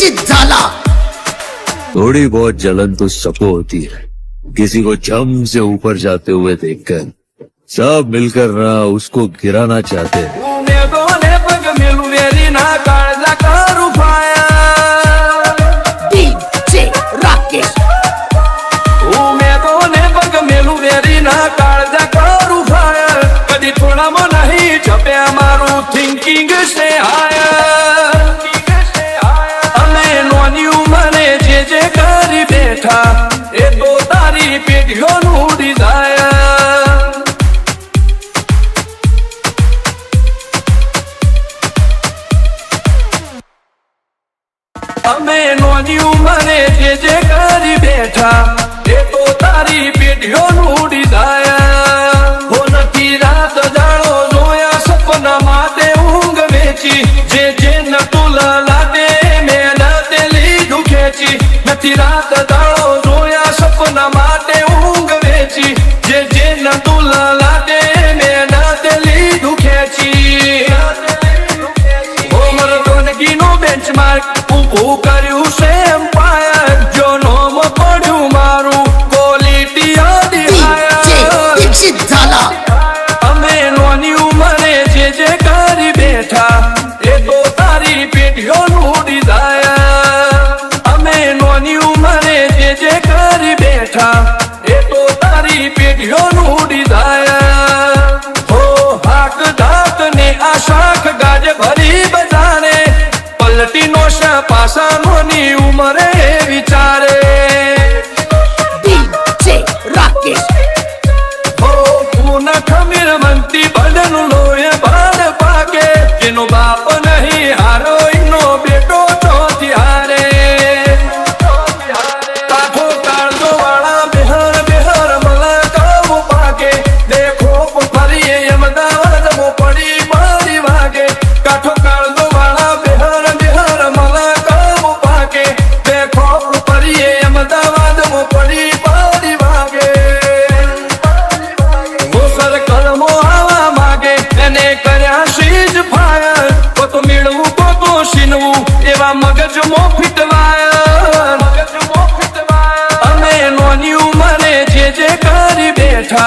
दीक्षित झाला। थोड़ी बहुत जलन तो सबको होती है, किसी को जम से ऊपर जाते हुए देखकर सब मिलकर ना उसको गिराना चाहते हैं। डीजे राकेश कदी थोड़ा मन नहीं छपे मारू थिंकिंग से आया अमे नोनी उमरे जे करी बैठा ए तो तारी पेटियों नु डिजाया अमे नोनी उमरे जे करी बैठा ए तो तारी पेटियों नु डिजाया हो नथी रात जाणो जोया सपना माटे ऊंघ वेची जे न तुला लादे मेना तेली दुखेची नथी रात जाणो जोया सपना माटे ऊंघ वेची जे न तुला लादे मेना तेली दुखेची ओ मर दोनगी नो बेंचमार्क ऊभू कर्યું છે એમ્પાયર જો નોમ પડ્યું મારું ક્વોલિટી दीक्षित झाला। અમે નોની ઉંમરે જે કરી બેઠા એ તો તારી પેઢીઓનું ડિઝાયર અમે નોની ઉંમરે જે કરી બેઠા એ તો તારી પેઢીઓનું ડિઝાયર હો હાક ધાક ને આ શાખ ગાજ ભરી બજારે પલટી નો પાસા નોની ઉંમરે વિચારે डीजे राकेश खमीर मंती बदन लोए बाल पाके जिनो बाप नहीं हारो इनो बेटो चौथी हारे काठो काळजो वाला बेहर बेहर मला काऊ पाके देखो फरिए अमदावाद मो पड़ी मारी वागे काठो काळजो वाला बेहर बेहर मला काऊ पाके देखो फरिए अमदावाद मो पड़ी मारी वागे એવા મગજમાં ફિટવાય અમે નોની ઉંમરે જે કરી બેઠા